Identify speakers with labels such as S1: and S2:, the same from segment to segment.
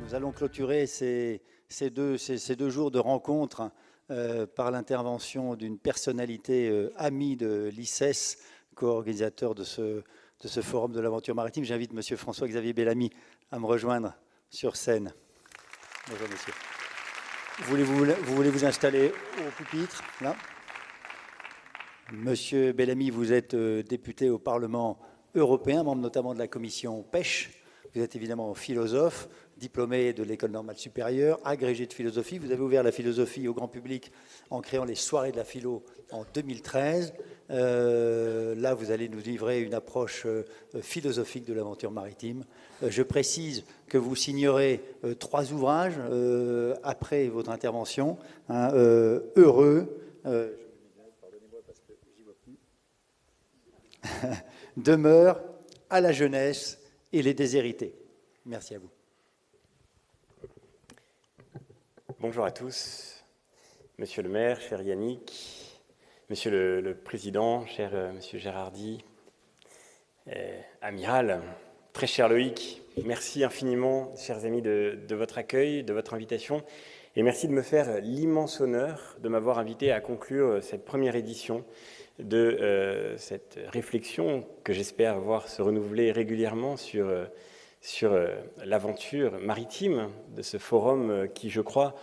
S1: Nous allons clôturer ces deux jours de rencontre par l'intervention d'une personnalité amie de l'ICES, co-organisateur de ce forum de l'aventure maritime. J'invite M. François-Xavier Bellamy à me rejoindre sur scène. Bonjour, monsieur. Vous voulez vous installer au pupitre, là? Monsieur Bellamy, vous êtes député au Parlement européen, membre notamment de la commission pêche. Vous êtes évidemment philosophe, diplômé de l'École normale supérieure, agrégé de philosophie. Vous avez ouvert la philosophie au grand public en créant les soirées de la philo en 2013. Là, vous allez nous livrer une approche philosophique de l'aventure maritime. Je précise que vous signerez 3 ouvrages après votre intervention. Heureux. Demeure, à la jeunesse et les déshérités. Merci à vous.
S2: Bonjour à tous, Monsieur le maire, cher Yannick, Monsieur le président, cher Monsieur Gérardi, amiral, très cher Loïc, merci infiniment, chers amis, de votre accueil, de votre invitation, et merci de me faire l'immense honneur de m'avoir invité à conclure cette première édition de cette réflexion que j'espère voir se renouveler régulièrement sur l'aventure maritime de ce forum qui, je crois,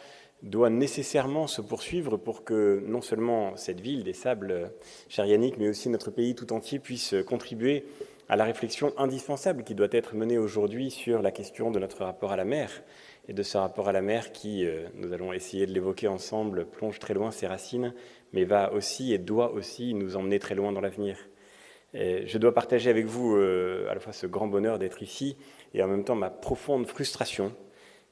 S2: doit nécessairement se poursuivre pour que non seulement cette ville des Sables, cher Yannick, mais aussi notre pays tout entier puisse contribuer à la réflexion indispensable qui doit être menée aujourd'hui sur la question de notre rapport à la mer et de ce rapport à la mer qui, nous allons essayer de l'évoquer ensemble, plonge très loin ses racines, mais va aussi et doit aussi nous emmener très loin dans l'avenir. Je dois partager avec vous à la fois ce grand bonheur d'être ici et en même temps ma profonde frustration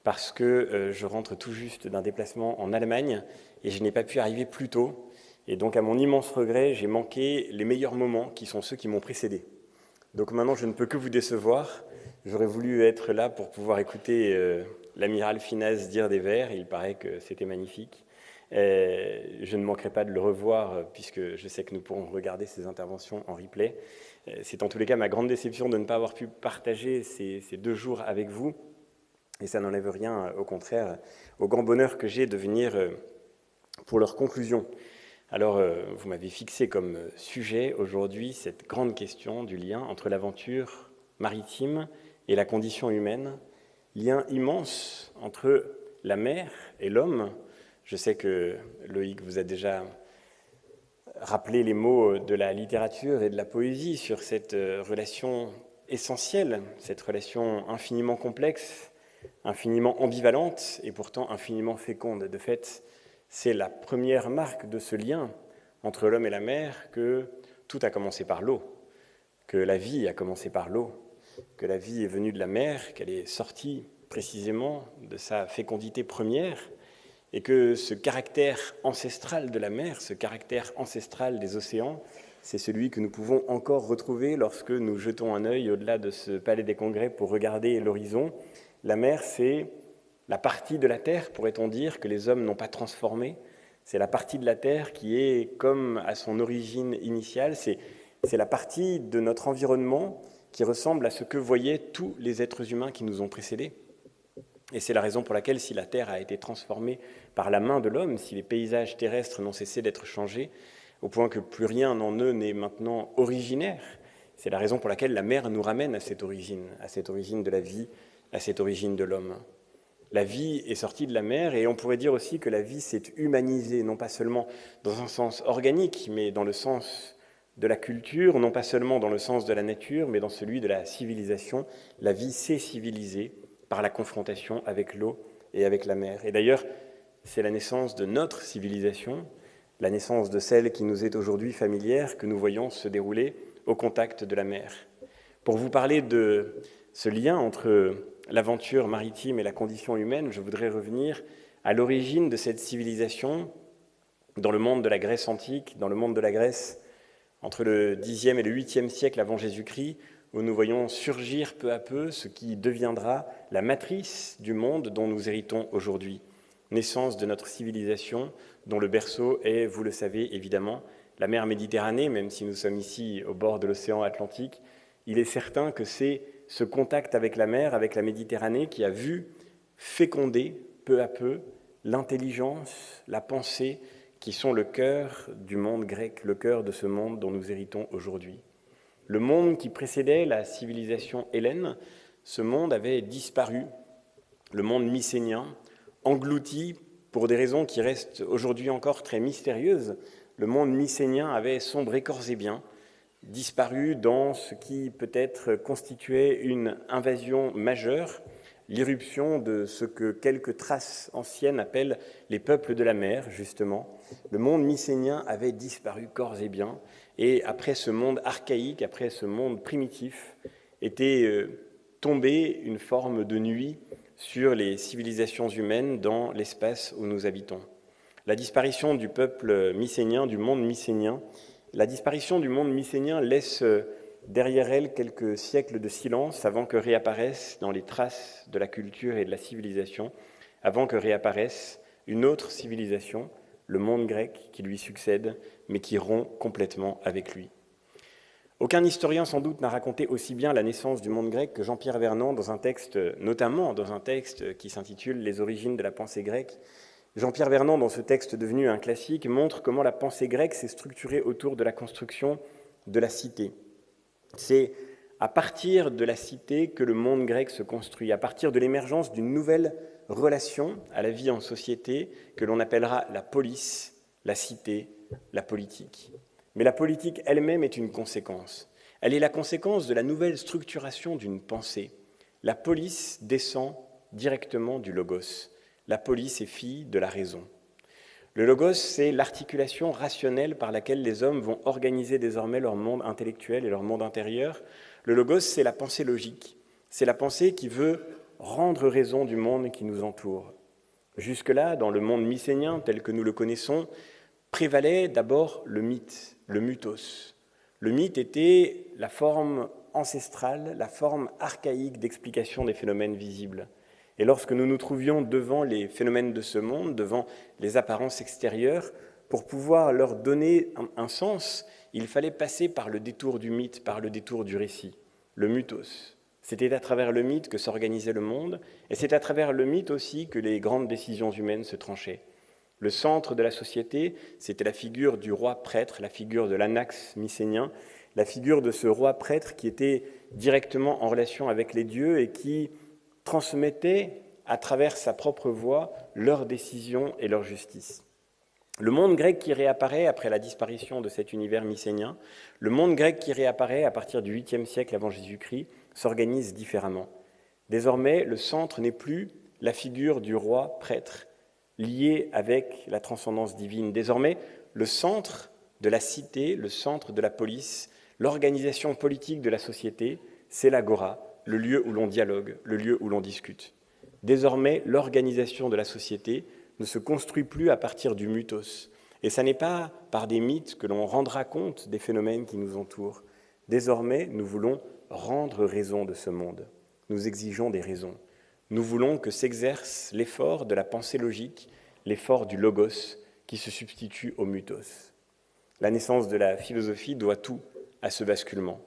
S2: parce que je rentre tout juste d'un déplacement en Allemagne et je n'ai pas pu arriver plus tôt. Et donc, à mon immense regret, j'ai manqué les meilleurs moments qui sont ceux qui m'ont précédé. Donc maintenant, je ne peux que vous décevoir. J'aurais voulu être là pour pouvoir écouter l'amiral Finaz dire des vers. Il paraît que c'était magnifique. Je ne manquerai pas de le revoir puisque je sais que nous pourrons regarder ces interventions en replay. C'est en tous les cas ma grande déception de ne pas avoir pu partager ces 2 jours avec vous. Et ça n'enlève rien, au contraire, au grand bonheur que j'ai de venir pour leur conclusion. Alors, vous m'avez fixé comme sujet aujourd'hui cette grande question du lien entre l'aventure maritime et la condition humaine, lien immense entre la mer et l'homme. Je sais que Loïc vous a déjà rappelé les mots de la littérature et de la poésie sur cette relation essentielle, cette relation infiniment complexe, infiniment ambivalente et pourtant infiniment féconde. De fait, c'est la première marque de ce lien entre l'homme et la mer que tout a commencé par l'eau, que la vie a commencé par l'eau, que la vie est venue de la mer, qu'elle est sortie précisément de sa fécondité première et que ce caractère ancestral de la mer, ce caractère ancestral des océans, c'est celui que nous pouvons encore retrouver lorsque nous jetons un œil au-delà de ce palais des congrès pour regarder l'horizon. La mer, c'est la partie de la terre, pourrait-on dire, que les hommes n'ont pas transformée. C'est la partie de la terre qui est comme à son origine initiale. C'est la partie de notre environnement qui ressemble à ce que voyaient tous les êtres humains qui nous ont précédés. Et c'est la raison pour laquelle, si la terre a été transformée par la main de l'homme, si les paysages terrestres n'ont cessé d'être changés, au point que plus rien en eux n'est maintenant originaire, c'est la raison pour laquelle la mer nous ramène à cette origine de la vie, à cette origine de l'homme. La vie est sortie de la mer et on pourrait dire aussi que la vie s'est humanisée, non pas seulement dans un sens organique, mais dans le sens de la culture, non pas seulement dans le sens de la nature, mais dans celui de la civilisation. La vie s'est civilisée par la confrontation avec l'eau et avec la mer. Et d'ailleurs, c'est la naissance de notre civilisation, la naissance de celle qui nous est aujourd'hui familière, que nous voyons se dérouler au contact de la mer. Pour vous parler de ce lien entre l'aventure maritime et la condition humaine, je voudrais revenir à l'origine de cette civilisation dans le monde de la Grèce antique, dans le monde de la Grèce entre le Xe et le 8e siècle avant Jésus-Christ, où nous voyons surgir peu à peu ce qui deviendra la matrice du monde dont nous héritons aujourd'hui. Naissance de notre civilisation, dont le berceau est, vous le savez évidemment, la mer Méditerranée, même si nous sommes ici au bord de l'océan Atlantique. Il est certain que c'est ce contact avec la mer, avec la Méditerranée, qui a vu féconder peu à peu l'intelligence, la pensée qui sont le cœur du monde grec, le cœur de ce monde dont nous héritons aujourd'hui. Le monde qui précédait la civilisation hellène, ce monde avait disparu, le monde mycénien, englouti pour des raisons qui restent aujourd'hui encore très mystérieuses. Le monde mycénien avait sombré corps et biens, disparu dans ce qui peut-être constituait une invasion majeure, l'irruption de ce que quelques traces anciennes appellent les peuples de la mer, justement. Le monde mycénien avait disparu corps et biens, et après ce monde archaïque, après ce monde primitif, était tombée une forme de nuit sur les civilisations humaines dans l'espace où nous habitons. La disparition du peuple mycénien, du monde mycénien, la disparition du monde mycénien laisse derrière elle quelques siècles de silence avant que réapparaisse dans les traces de la culture et de la civilisation, avant que réapparaisse une autre civilisation, le monde grec qui lui succède, mais qui rompt complètement avec lui. Aucun historien sans doute n'a raconté aussi bien la naissance du monde grec que Jean-Pierre Vernant dans un texte, notamment dans un texte qui s'intitule « Les origines de la pensée grecque ». Jean-Pierre Vernant, dans ce texte devenu un classique, montre comment la pensée grecque s'est structurée autour de la construction de la cité. C'est à partir de la cité que le monde grec se construit, à partir de l'émergence d'une nouvelle relation à la vie en société que l'on appellera la polis, la cité, la politique. Mais la politique elle-même est une conséquence. Elle est la conséquence de la nouvelle structuration d'une pensée. La polis descend directement du logos. La polis est fille de la raison. Le logos, c'est l'articulation rationnelle par laquelle les hommes vont organiser désormais leur monde intellectuel et leur monde intérieur. Le logos, c'est la pensée logique. C'est la pensée qui veut rendre raison du monde qui nous entoure. Jusque-là, dans le monde mycénien tel que nous le connaissons, prévalait d'abord le mythe, le mythos. Le mythe était la forme ancestrale, la forme archaïque d'explication des phénomènes visibles. Et lorsque nous nous trouvions devant les phénomènes de ce monde, devant les apparences extérieures, pour pouvoir leur donner un sens, il fallait passer par le détour du mythe, par le détour du récit, le mythos. C'était à travers le mythe que s'organisait le monde, et c'est à travers le mythe aussi que les grandes décisions humaines se tranchaient. Le centre de la société, c'était la figure du roi-prêtre, la figure de l'anax mycénien, la figure de ce roi-prêtre qui était directement en relation avec les dieux et qui transmettait à travers sa propre voix leurs décisions et leur justice. Le monde grec qui réapparaît après la disparition de cet univers mycénien, le monde grec qui réapparaît à partir du 8e siècle avant Jésus-Christ, s'organise différemment. Désormais, le centre n'est plus la figure du roi prêtre, lié avec la transcendance divine. Désormais, le centre de la cité, le centre de la polis, l'organisation politique de la société, c'est l'agora, le lieu où l'on dialogue, le lieu où l'on discute. Désormais, l'organisation de la société ne se construit plus à partir du mythos. Et ça n'est pas par des mythes que l'on rendra compte des phénomènes qui nous entourent. Désormais, nous voulons rendre raison de ce monde. Nous exigeons des raisons. Nous voulons que s'exerce l'effort de la pensée logique, l'effort du logos qui se substitue au mythos. La naissance de la philosophie doit tout à ce basculement.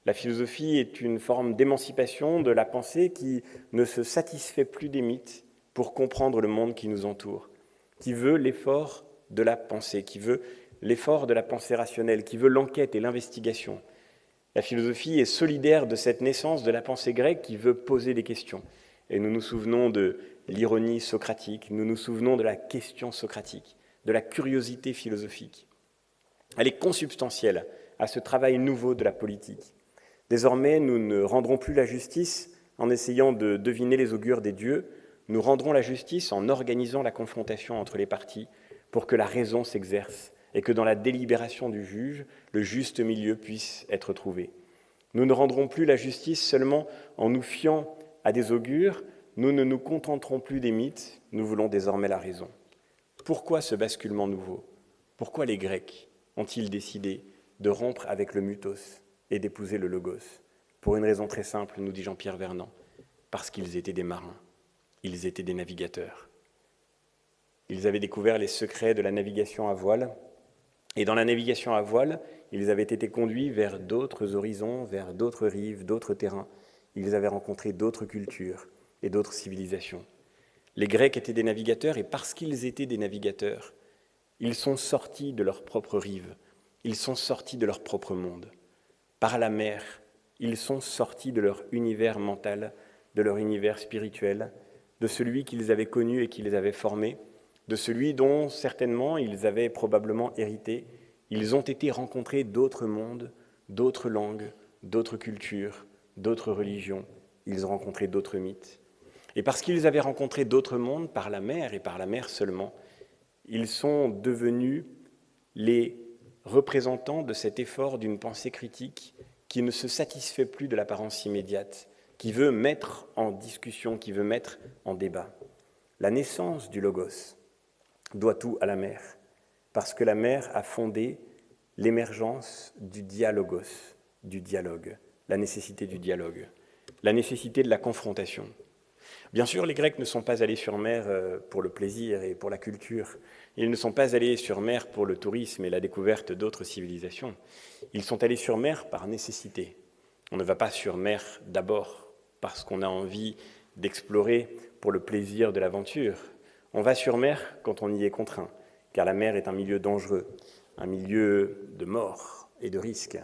S2: La philosophie est une forme d'émancipation de la pensée qui ne se satisfait plus des mythes pour comprendre le monde qui nous entoure, qui veut l'effort de la pensée, qui veut l'effort de la pensée rationnelle, qui veut l'enquête et l'investigation. La philosophie est solidaire de cette naissance de la pensée grecque qui veut poser des questions. Et nous nous souvenons de l'ironie socratique, nous nous souvenons de la question socratique, de la curiosité philosophique. Elle est consubstantielle à ce travail nouveau de la politique. Désormais, nous ne rendrons plus la justice en essayant de deviner les augures des dieux, nous rendrons la justice en organisant la confrontation entre les parties pour que la raison s'exerce et que dans la délibération du juge, le juste milieu puisse être trouvé. Nous ne rendrons plus la justice seulement en nous fiant à des augures, nous ne nous contenterons plus des mythes, nous voulons désormais la raison. Pourquoi ce basculement nouveau ? Pourquoi les Grecs ont-ils décidé de rompre avec le mythos et d'épouser le logos? Pour une raison très simple, nous dit Jean-Pierre Vernant, parce qu'ils étaient des marins, ils étaient des navigateurs. Ils avaient découvert les secrets de la navigation à voile, et dans la navigation à voile, ils avaient été conduits vers d'autres horizons, vers d'autres rives, d'autres terrains. Ils avaient rencontré d'autres cultures et d'autres civilisations. Les Grecs étaient des navigateurs, et parce qu'ils étaient des navigateurs, ils sont sortis de leur propre rive, ils sont sortis de leur propre monde. Par la mer, ils sont sortis de leur univers mental, de leur univers spirituel, de celui qu'ils avaient connu et qui les avait formés, de celui dont certainement ils avaient probablement hérité. Ils ont été rencontrer d'autres mondes, d'autres langues, d'autres cultures, d'autres religions. Ils ont rencontré d'autres mythes. Et parce qu'ils avaient rencontré d'autres mondes par la mer, et par la mer seulement, ils sont devenus les représentants de cet effort d'une pensée critique qui ne se satisfait plus de l'apparence immédiate, qui veut mettre en discussion, qui veut mettre en débat. La naissance du Logos doit tout à la mer, parce que la mer a fondé l'émergence du dialogos, du dialogue, la nécessité du dialogue, la nécessité de la confrontation. Bien sûr, les Grecs ne sont pas allés sur mer pour le plaisir et pour la culture. Ils ne sont pas allés sur mer pour le tourisme et la découverte d'autres civilisations. Ils sont allés sur mer par nécessité. On ne va pas sur mer d'abord parce qu'on a envie d'explorer pour le plaisir de l'aventure. On va sur mer quand on y est contraint, car la mer est un milieu dangereux, un milieu de mort et de risque.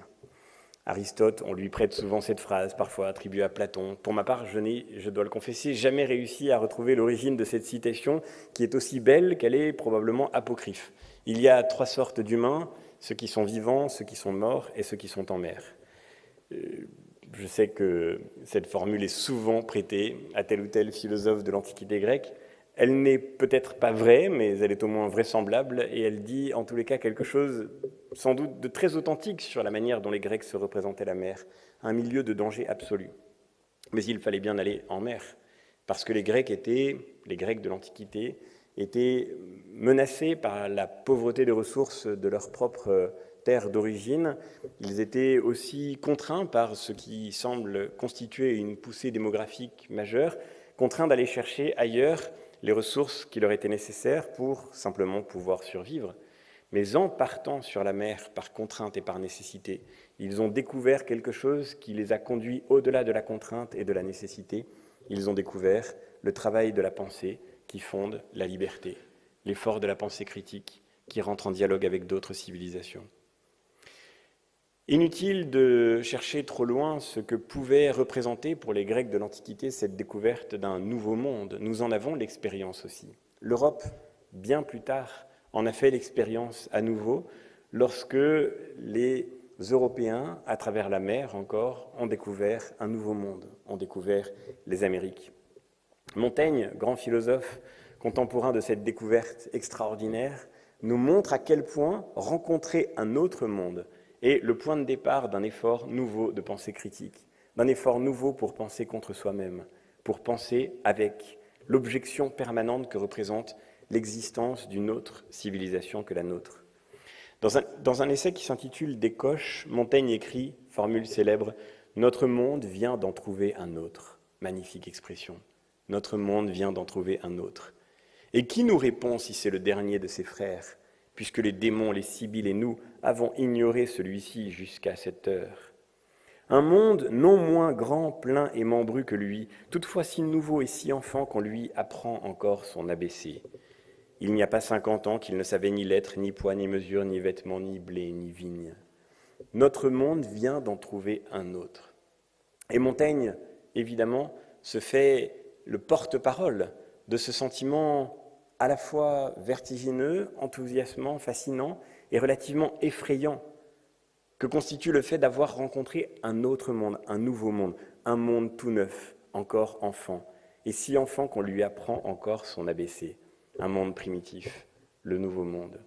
S2: Aristote, on lui prête souvent cette phrase, parfois attribuée à Platon. Pour ma part, je dois le confesser, jamais réussi à retrouver l'origine de cette citation, qui est aussi belle qu'elle est probablement apocryphe. Il y a 3 sortes d'humains, ceux qui sont vivants, ceux qui sont morts et ceux qui sont en mer. Je sais que cette formule est souvent prêtée à tel ou tel philosophe de l'Antiquité grecque. Elle n'est peut-être pas vraie, mais elle est au moins vraisemblable, et elle dit en tous les cas quelque chose sans doute de très authentique sur la manière dont les Grecs se représentaient la mer, un milieu de danger absolu. Mais il fallait bien aller en mer, parce que les Grecs de l'Antiquité, étaient menacés par la pauvreté de ressources de leur propre terre d'origine. Ils étaient aussi contraints par ce qui semble constituer une poussée démographique majeure, contraints d'aller chercher ailleurs les ressources qui leur étaient nécessaires pour simplement pouvoir survivre. Mais en partant sur la mer par contrainte et par nécessité, ils ont découvert quelque chose qui les a conduits au-delà de la contrainte et de la nécessité. Ils ont découvert le travail de la pensée qui fonde la liberté, l'effort de la pensée critique qui rentre en dialogue avec d'autres civilisations. Inutile de chercher trop loin ce que pouvait représenter pour les Grecs de l'Antiquité cette découverte d'un nouveau monde. Nous en avons l'expérience aussi. L'Europe, bien plus tard, en a fait l'expérience à nouveau lorsque les Européens, à travers la mer encore, ont découvert un nouveau monde, ont découvert les Amériques. Montaigne, grand philosophe contemporain de cette découverte extraordinaire, nous montre à quel point rencontrer un autre monde est le point de départ d'un effort nouveau de pensée critique, d'un effort nouveau pour penser contre soi-même, pour penser avec l'objection permanente que représente l'existence d'une autre civilisation que la nôtre. Dans un essai qui s'intitule « Des coches », Montaigne écrit, formule célèbre, « Notre monde vient d'en trouver un autre ». Magnifique expression. Notre monde vient d'en trouver un autre. Et qui nous répond si c'est le dernier de ses frères, puisque les démons, les sibylles et nous avons ignoré celui-ci jusqu'à cette heure? Un monde non moins grand, plein et membru que lui, toutefois si nouveau et si enfant qu'on lui apprend encore son ABC. Il n'y a pas 50 ans qu'il ne savait ni lettres, ni poids, ni mesure, ni vêtements, ni blé, ni vigne. Notre monde vient d'en trouver un autre. Et Montaigne, évidemment, se fait le porte-parole de ce sentiment à la fois vertigineux, enthousiasmant, fascinant et relativement effrayant que constitue le fait d'avoir rencontré un autre monde, un nouveau monde, un monde tout neuf, encore enfant, et si enfant qu'on lui apprend encore son ABC, un monde primitif, le nouveau monde.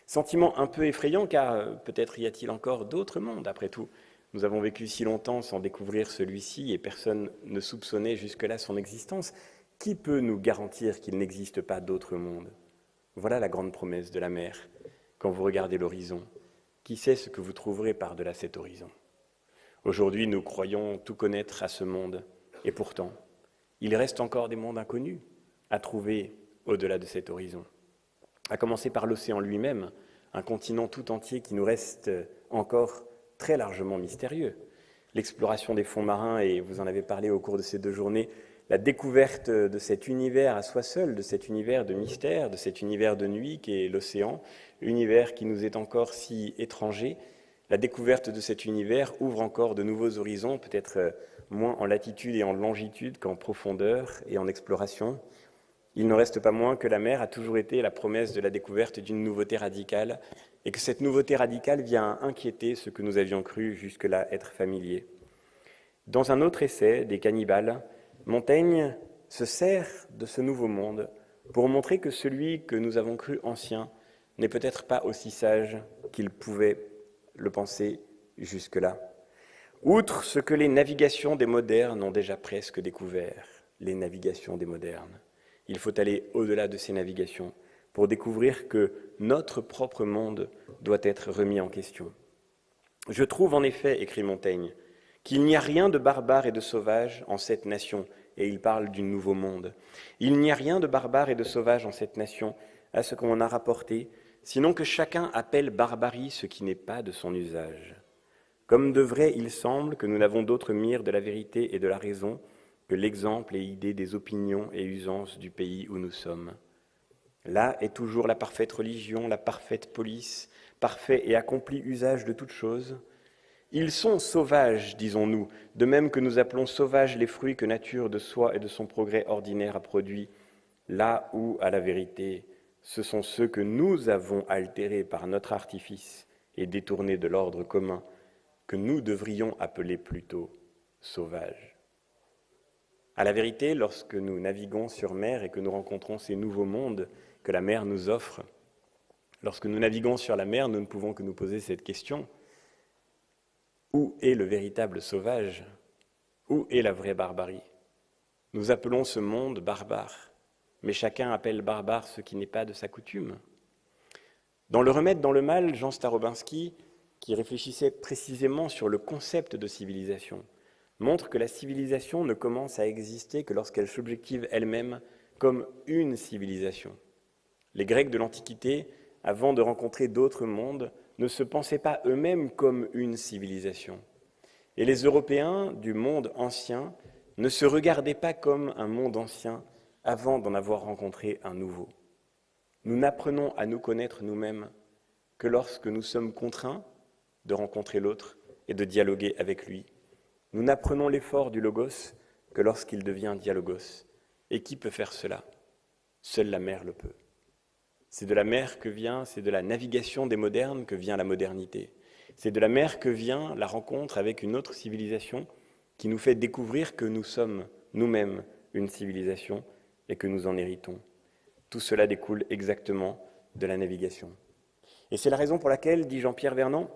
S2: Sentiment un peu effrayant car peut-être y a-t-il encore d'autres mondes, après tout. Nous avons vécu si longtemps sans découvrir celui-ci et personne ne soupçonnait jusque-là son existence. Qui peut nous garantir qu'il n'existe pas d'autres mondes? Voilà la grande promesse de la mer. Quand vous regardez l'horizon, qui sait ce que vous trouverez par-delà cet horizon? Aujourd'hui, nous croyons tout connaître à ce monde, et pourtant, il reste encore des mondes inconnus à trouver au-delà de cet horizon. À commencer par l'océan lui-même, un continent tout entier qui nous reste encore très largement mystérieux. L'exploration des fonds marins, et vous en avez parlé au cours de ces 2 journées, la découverte de cet univers à soi seul, de cet univers de mystère, de cet univers de nuit qui est l'océan, univers qui nous est encore si étranger. La découverte de cet univers ouvre encore de nouveaux horizons, peut-être moins en latitude et en longitude qu'en profondeur et en exploration. Il n'en reste pas moins que la mer a toujours été la promesse de la découverte d'une nouveauté radicale, et que cette nouveauté radicale vient inquiéter ce que nous avions cru jusque-là être familier. Dans un autre essai, Des cannibales, Montaigne se sert de ce nouveau monde pour montrer que celui que nous avons cru ancien n'est peut-être pas aussi sage qu'il pouvait le penser jusque-là. Outre ce que les navigations des modernes ont déjà presque découvert, les navigations des modernes, il faut aller au-delà de ces navigations pour découvrir que notre propre monde doit être remis en question. Je trouve en effet, écrit Montaigne, qu'il n'y a rien de barbare et de sauvage en cette nation, et il parle du nouveau monde. Il n'y a rien de barbare et de sauvage en cette nation, à ce qu'on a rapporté, sinon que chacun appelle barbarie ce qui n'est pas de son usage. Comme de vrai, il semble que nous n'avons d'autre mire de la vérité et de la raison que l'exemple et idée des opinions et usances du pays où nous sommes. Là est toujours la parfaite religion, la parfaite police, parfait et accompli usage de toutes choses. Ils sont sauvages, disons-nous, de même que nous appelons sauvages les fruits que nature de soi et de son progrès ordinaire a produits, là où, à la vérité, ce sont ceux que nous avons altérés par notre artifice et détournés de l'ordre commun, que nous devrions appeler plutôt sauvages. À la vérité, lorsque nous naviguons sur mer et que nous rencontrons ces nouveaux mondes que la mer nous offre, lorsque nous naviguons sur la mer, nous ne pouvons que nous poser cette question. Où est le véritable sauvage? Où est la vraie barbarie? Nous appelons ce monde barbare, mais chacun appelle barbare ce qui n'est pas de sa coutume. Dans Le Remède dans le mal, Jean Starobinski, qui réfléchissait précisément sur le concept de civilisation, montre que la civilisation ne commence à exister que lorsqu'elle s'objective elle-même comme une civilisation. Les Grecs de l'Antiquité, avant de rencontrer d'autres mondes, ne se pensaient pas eux-mêmes comme une civilisation. Et les Européens du monde ancien ne se regardaient pas comme un monde ancien avant d'en avoir rencontré un nouveau. Nous n'apprenons à nous connaître nous-mêmes que lorsque nous sommes contraints de rencontrer l'autre et de dialoguer avec lui. Nous n'apprenons l'effort du logos que lorsqu'il devient dialogos. Et qui peut faire cela? Seule la mer le peut. C'est de la mer que vient, c'est de la navigation des modernes que vient la modernité. C'est de la mer que vient la rencontre avec une autre civilisation qui nous fait découvrir que nous sommes nous-mêmes une civilisation et que nous en héritons. Tout cela découle exactement de la navigation. Et c'est la raison pour laquelle, dit Jean-Pierre Vernant,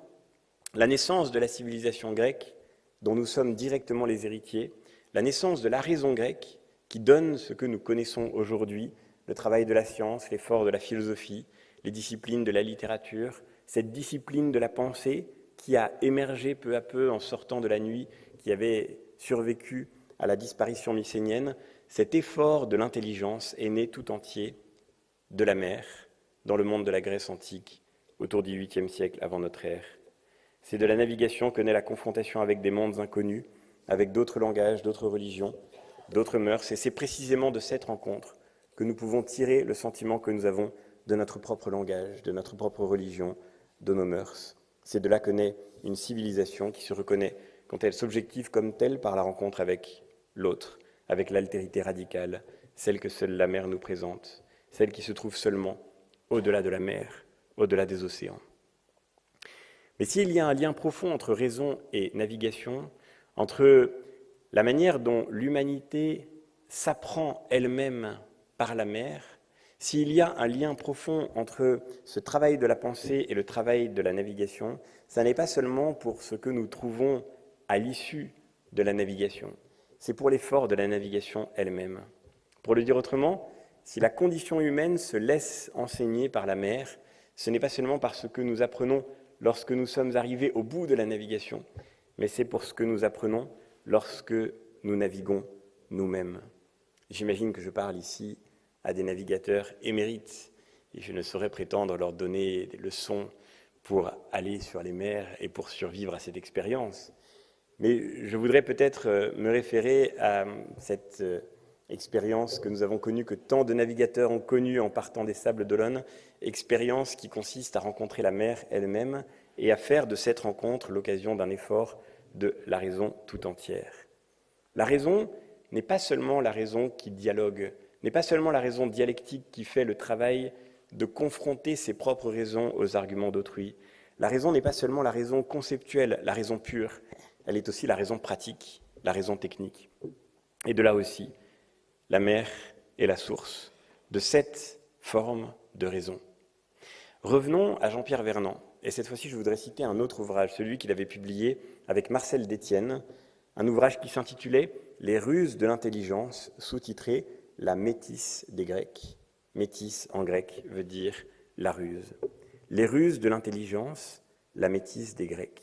S2: la naissance de la civilisation grecque, dont nous sommes directement les héritiers, la naissance de la raison grecque, qui donne ce que nous connaissons aujourd'hui, le travail de la science, l'effort de la philosophie, les disciplines de la littérature, cette discipline de la pensée qui a émergé peu à peu en sortant de la nuit, qui avait survécu à la disparition mycénienne, cet effort de l'intelligence est né tout entier de la mer, dans le monde de la Grèce antique, autour du 8e siècle avant notre ère. C'est de la navigation que naît la confrontation avec des mondes inconnus, avec d'autres langages, d'autres religions, d'autres mœurs, et c'est précisément de cette rencontre que nous pouvons tirer le sentiment que nous avons de notre propre langage, de notre propre religion, de nos mœurs. C'est de là que naît une civilisation qui se reconnaît quand elle s'objective comme telle par la rencontre avec l'autre, avec l'altérité radicale, celle que seule la mer nous présente, celle qui se trouve seulement au-delà de la mer, au-delà des océans. Mais s'il y a un lien profond entre raison et navigation, entre la manière dont l'humanité s'apprend elle-même par la mer, s'il y a un lien profond entre ce travail de la pensée et le travail de la navigation, ça n'est pas seulement pour ce que nous trouvons à l'issue de la navigation, c'est pour l'effort de la navigation elle-même. Pour le dire autrement, si la condition humaine se laisse enseigner par la mer, ce n'est pas seulement parce que nous apprenons lorsque nous sommes arrivés au bout de la navigation, mais c'est pour ce que nous apprenons lorsque nous naviguons nous-mêmes. J'imagine que je parle ici à des navigateurs émérites, et je ne saurais prétendre leur donner des leçons pour aller sur les mers et pour survivre à cette expérience. Mais je voudrais peut-être me référer à cette expérience que nous avons connue, que tant de navigateurs ont connue en partant des sables d'Olonne, expérience qui consiste à rencontrer la mer elle-même et à faire de cette rencontre l'occasion d'un effort de la raison tout entière. La raison n'est pas seulement la raison qui dialogue, n'est pas seulement la raison dialectique qui fait le travail de confronter ses propres raisons aux arguments d'autrui. La raison n'est pas seulement la raison conceptuelle, la raison pure, elle est aussi la raison pratique, la raison technique. Et de là aussi, la mer est la source de cette forme de raison. Revenons à Jean-Pierre Vernant, et cette fois-ci je voudrais citer un autre ouvrage, celui qu'il avait publié avec Marcel Détienne, un ouvrage qui s'intitulait « Les ruses de l'intelligence », sous-titré « La métisse des Grecs ». Métisse en grec veut dire la ruse. Les ruses de l'intelligence, la métisse des Grecs.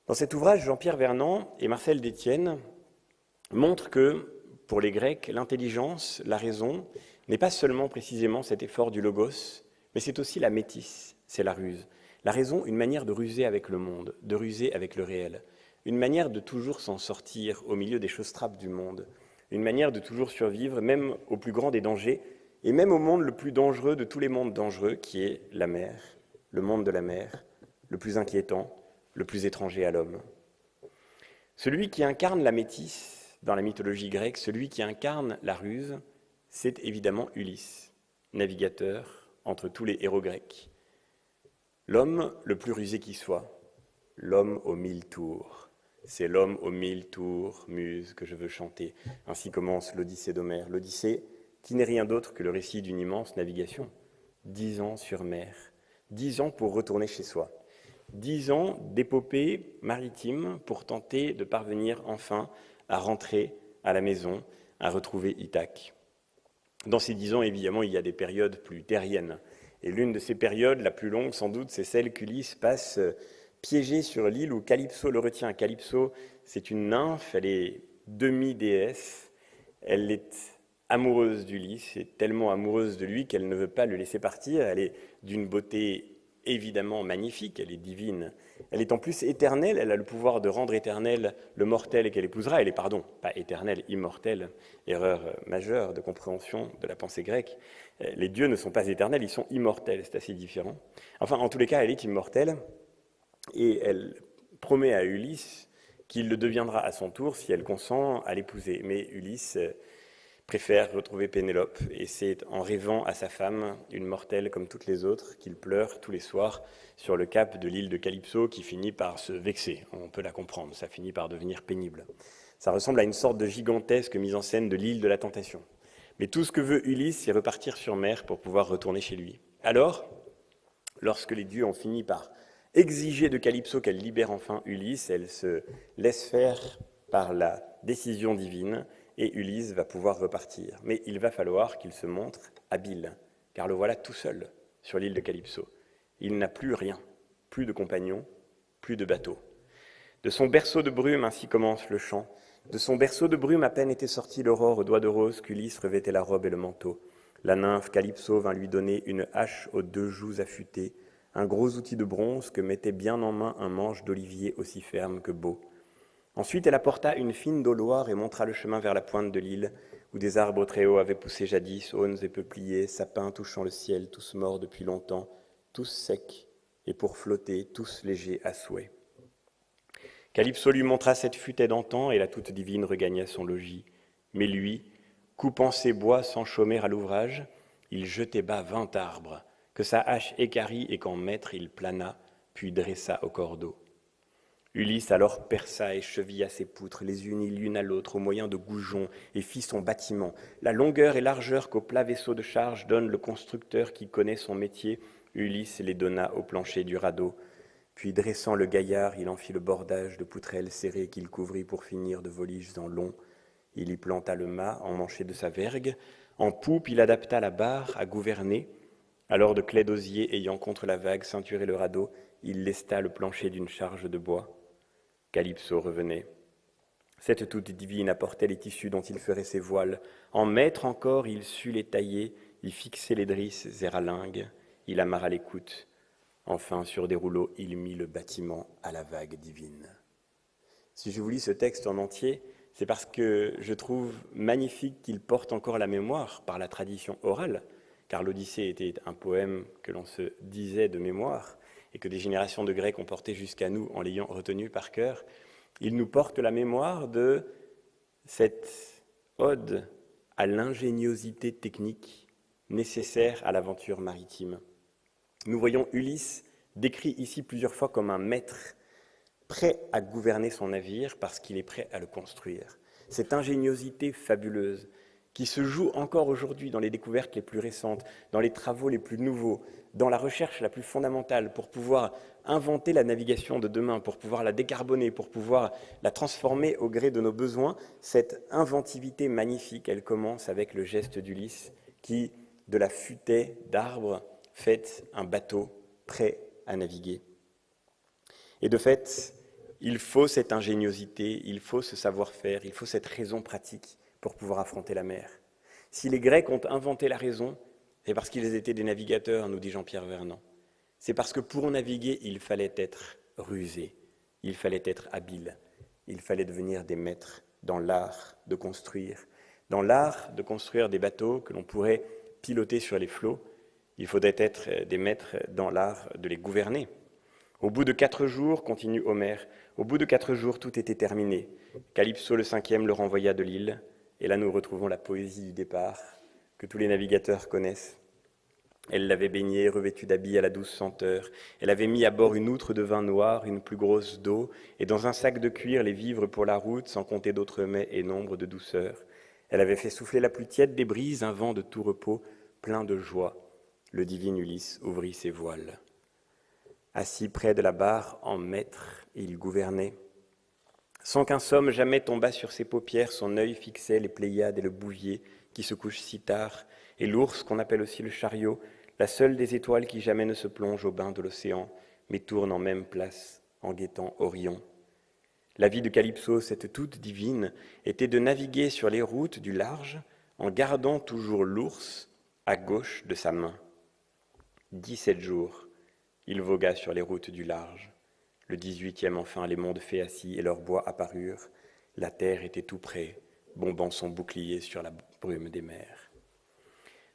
S2: Dans cet ouvrage, Jean-Pierre Vernant et Marcel Détienne montrent que, pour les Grecs, l'intelligence, la raison, n'est pas seulement précisément cet effort du logos, mais c'est aussi la métisse, c'est la ruse. La raison, une manière de ruser avec le monde, de ruser avec le réel, une manière de toujours s'en sortir au milieu des choses trappes du monde, une manière de toujours survivre, même au plus grand des dangers, et même au monde le plus dangereux de tous les mondes dangereux, qui est la mer, le monde de la mer, le plus inquiétant, le plus étranger à l'homme. Celui qui incarne la métisse dans la mythologie grecque, celui qui incarne la ruse, c'est évidemment Ulysse, navigateur entre tous les héros grecs. L'homme le plus rusé qui soit, l'homme aux 1000 tours. C'est l'homme aux 1000 tours, muse, que je veux chanter. Ainsi commence l'Odyssée d'Homère. L'Odyssée, qui n'est rien d'autre que le récit d'une immense navigation. 10 ans sur mer, 10 ans pour retourner chez soi, 10 ans d'épopée maritime pour tenter de parvenir enfin à rentrer à la maison, à retrouver Ithaque. Dans ces 10 ans, évidemment, il y a des périodes plus terriennes. Et l'une de ces périodes, la plus longue sans doute, c'est celle qu'Ulysse passe piégé sur l'île où Calypso le retient. Calypso, c'est une nymphe, elle est demi-déesse, elle est amoureuse d'Ulysse, et tellement amoureuse de lui qu'elle ne veut pas le laisser partir. Elle est d'une beauté évidemment magnifique, elle est divine. Elle est en plus éternelle, elle a le pouvoir de rendre éternel le mortel qu'elle épousera. Elle est, pardon, pas éternelle, immortelle, erreur majeure de compréhension de la pensée grecque. Les dieux ne sont pas éternels, ils sont immortels, c'est assez différent. Enfin, en tous les cas, elle est immortelle, et elle promet à Ulysse qu'il le deviendra à son tour si elle consent à l'épouser. Mais Ulysse préfère retrouver Pénélope, et c'est en rêvant à sa femme, une mortelle comme toutes les autres, qu'il pleure tous les soirs sur le cap de l'île de Calypso, qui finit par se vexer. On peut la comprendre, ça finit par devenir pénible. Ça ressemble à une sorte de gigantesque mise en scène de l'île de la Tentation. Mais tout ce que veut Ulysse, c'est repartir sur mer pour pouvoir retourner chez lui. Alors, lorsque les dieux ont fini par exiger de Calypso qu'elle libère enfin Ulysse, elle se laisse faire par la décision divine, et Ulysse va pouvoir repartir. Mais il va falloir qu'il se montre habile, car le voilà tout seul sur l'île de Calypso. Il n'a plus rien, plus de compagnons, plus de bateau. De son berceau de brume, ainsi commence le chant, de son berceau de brume à peine était sortie l'aurore aux doigts de rose qu'Ulysse revêtait la robe et le manteau. La nymphe Calypso vint lui donner une hache aux 2 joues affûtées, un gros outil de bronze que mettait bien en main un manche d'olivier aussi ferme que beau. Ensuite, elle apporta une fine dauloire et montra le chemin vers la pointe de l'île, où des arbres très hauts avaient poussé jadis, aunes et peupliers, sapins touchant le ciel, tous morts depuis longtemps, tous secs, et pour flotter, tous légers à souhait. Calypso lui montra cette futaie d'antan, et la toute divine regagna son logis. Mais lui, coupant ses bois sans chômer à l'ouvrage, il jetait bas 20 arbres, que sa hache équarrit et qu'en maître il plana, puis dressa au cordeau. Ulysse alors perça et chevilla ses poutres, les unit l'une à l'autre au moyen de goujons, et fit son bâtiment. La longueur et largeur qu'au plat vaisseau de charge donne le constructeur qui connaît son métier, Ulysse les donna au plancher du radeau. Puis dressant le gaillard, il en fit le bordage de poutrelles serrées qu'il couvrit pour finir de voliges en long. Il y planta le mât emmanché de sa vergue. En poupe, il adapta la barre à gouverner. Alors de clés d'osier ayant contre la vague ceinturé le radeau, il lesta le plancher d'une charge de bois. Calypso revenait. Cette toute divine apportait les tissus dont il ferait ses voiles. En maître encore, il sut les tailler, y fixer les drisses et ralingues. Il amarra les coutes. Enfin, sur des rouleaux, il mit le bâtiment à la vague divine. Si je vous lis ce texte en entier, C'est parce que je trouve magnifique qu'il porte encore la mémoire par la tradition orale, car l'Odyssée était un poème que l'on se disait de mémoire et que des générations de Grecs ont porté jusqu'à nous en l'ayant retenu par cœur. Il nous porte la mémoire de cette ode à l'ingéniosité technique nécessaire à l'aventure maritime. Nous voyons Ulysse décrit ici plusieurs fois comme un maître prêt à gouverner son navire parce qu'il est prêt à le construire. Cette ingéniosité fabuleuse qui se joue encore aujourd'hui dans les découvertes les plus récentes, dans les travaux les plus nouveaux, dans la recherche la plus fondamentale pour pouvoir inventer la navigation de demain, pour pouvoir la décarboner, pour pouvoir la transformer au gré de nos besoins, cette inventivité magnifique, elle commence avec le geste d'Ulysse qui, de la futaie d'arbres, fait un bateau prêt à naviguer. Et de fait, il faut cette ingéniosité, il faut ce savoir-faire, il faut cette raison pratique pour pouvoir affronter la mer. Si les Grecs ont inventé la raison, c'est parce qu'ils étaient des navigateurs, nous dit Jean-Pierre Vernant. C'est parce que pour naviguer, il fallait être rusé, il fallait être habile, il fallait devenir des maîtres dans l'art de construire des bateaux que l'on pourrait piloter sur les flots. Il faudrait être des maîtres dans l'art de les gouverner. Au bout de 4 jours, continue Homère, au bout de 4 jours, tout était terminé. Calypso le 5e le renvoya de l'île, et là nous retrouvons la poésie du départ, que tous les navigateurs connaissent. Elle l'avait baigné, revêtu d'habits à la douce senteur. Elle avait mis à bord une outre de vin noir, une plus grosse d'eau, et dans un sac de cuir les vivres pour la route, sans compter d'autres mets et nombre de douceur. Elle avait fait souffler la plus tiède des brises, un vent de tout repos, plein de joie. Le divin Ulysse ouvrit ses voiles. Assis près de la barre, en maître, il gouvernait. Sans qu'un somme jamais tombât sur ses paupières, son œil fixait les Pléiades et le Bouvier, qui se couche si tard, et l'ours, qu'on appelle aussi le chariot, la seule des étoiles qui jamais ne se plonge au bain de l'océan, mais tourne en même place, en guettant Orion. La vie de Calypso, cette toute divine, était de naviguer sur les routes du large, en gardant toujours l'ours à gauche de sa main. 17 jours. Il vogua sur les routes du large. Le 18e, enfin, les monts de Phéacie et leurs bois apparurent. La terre était tout près, bombant son bouclier sur la brume des mers.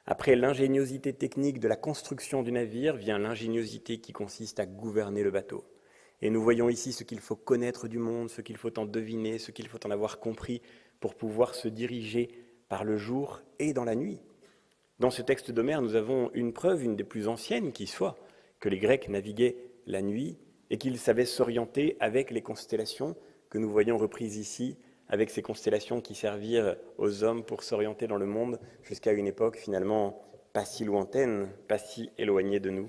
S2: Après l'ingéniosité technique de la construction du navire, vient l'ingéniosité qui consiste à gouverner le bateau. Et nous voyons ici ce qu'il faut connaître du monde, ce qu'il faut en deviner, ce qu'il faut en avoir compris pour pouvoir se diriger par le jour et dans la nuit. Dans ce texte d'Homère, nous avons une preuve, une des plus anciennes qui soit, que les Grecs naviguaient la nuit et qu'ils savaient s'orienter avec les constellations que nous voyons reprises ici, avec ces constellations qui servirent aux hommes pour s'orienter dans le monde jusqu'à une époque finalement pas si lointaine, pas si éloignée de nous.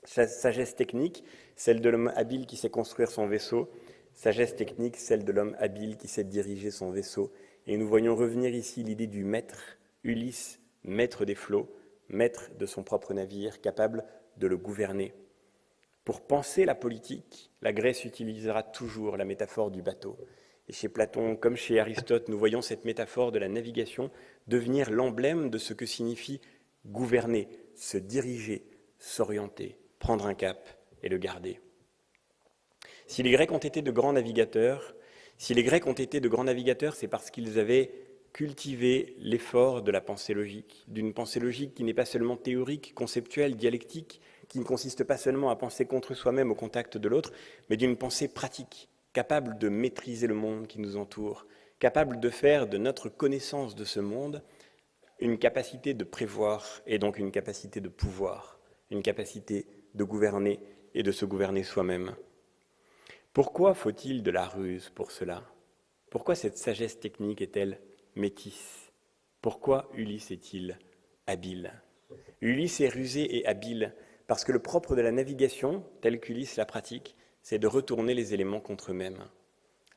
S2: Sagesse technique, celle de l'homme habile qui sait construire son vaisseau, sagesse technique, celle de l'homme habile qui sait diriger son vaisseau. Et nous voyons revenir ici l'idée du maître, Ulysse, maître des flots, maître de son propre navire, capable de le gouverner. Pour penser la politique, la Grèce utilisera toujours la métaphore du bateau. Et chez Platon, comme chez Aristote, nous voyons cette métaphore de la navigation devenir l'emblème de ce que signifie gouverner, se diriger, s'orienter, prendre un cap et le garder. Si les Grecs ont été de grands navigateurs, c'est parce qu'ils avaient cultivé l'effort de la pensée logique, d'une pensée logique qui n'est pas seulement théorique, conceptuelle, dialectique, qui ne consiste pas seulement à penser contre soi-même au contact de l'autre, mais d'une pensée pratique, capable de maîtriser le monde qui nous entoure, capable de faire de notre connaissance de ce monde une capacité de prévoir et donc une capacité de pouvoir, une capacité de gouverner et de se gouverner soi-même. Pourquoi faut-il de la ruse pour cela ? Pourquoi cette sagesse technique est-elle métisse ? Pourquoi Ulysse est-il habile ? Ulysse est rusé et habile parce que le propre de la navigation, tel qu'Ulysse la pratique, c'est de retourner les éléments contre eux-mêmes.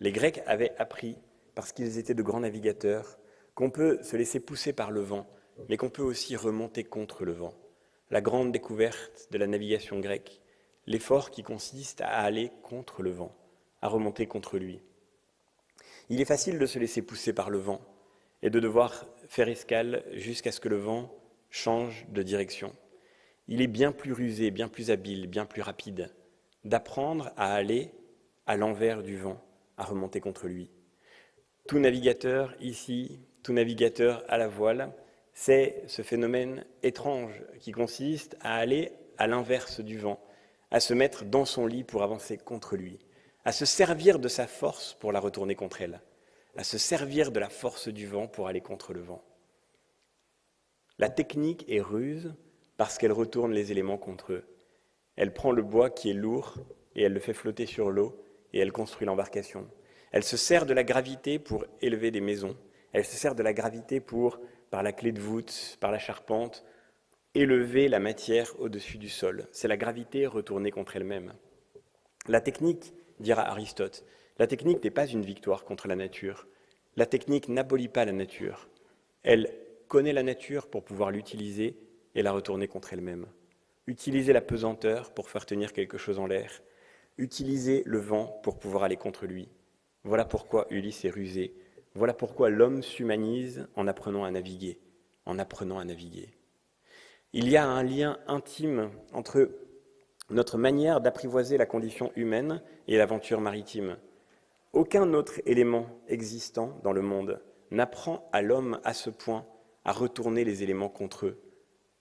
S2: Les Grecs avaient appris, parce qu'ils étaient de grands navigateurs, qu'on peut se laisser pousser par le vent, mais qu'on peut aussi remonter contre le vent. La grande découverte de la navigation grecque, l'effort qui consiste à aller contre le vent, à remonter contre lui. Il est facile de se laisser pousser par le vent et de devoir faire escale jusqu'à ce que le vent change de direction. Il est bien plus rusé, bien plus habile, bien plus rapide d'apprendre à aller à l'envers du vent, à remonter contre lui. Tout navigateur ici, tout navigateur à la voile, c'est ce phénomène étrange qui consiste à aller à l'inverse du vent, à se mettre dans son lit pour avancer contre lui, à se servir de sa force pour la retourner contre elle, à se servir de la force du vent pour aller contre le vent. La technique est ruse parce qu'elle retourne les éléments contre eux. Elle prend le bois qui est lourd et elle le fait flotter sur l'eau et elle construit l'embarcation. Elle se sert de la gravité pour élever des maisons. Elle se sert de la gravité pour, par la clé de voûte, par la charpente, élever la matière au-dessus du sol. C'est la gravité retournée contre elle-même. La technique, dira Aristote, la technique n'est pas une victoire contre la nature. La technique n'abolit pas la nature. Elle connaît la nature pour pouvoir l'utiliser et la retourner contre elle-même. Utiliser la pesanteur pour faire tenir quelque chose en l'air. Utiliser le vent pour pouvoir aller contre lui. Voilà pourquoi Ulysse est rusé. Voilà pourquoi l'homme s'humanise en apprenant à naviguer. En apprenant à naviguer. Il y a un lien intime entre notre manière d'apprivoiser la condition humaine et l'aventure maritime. Aucun autre élément existant dans le monde n'apprend à l'homme à ce point à retourner les éléments contre eux,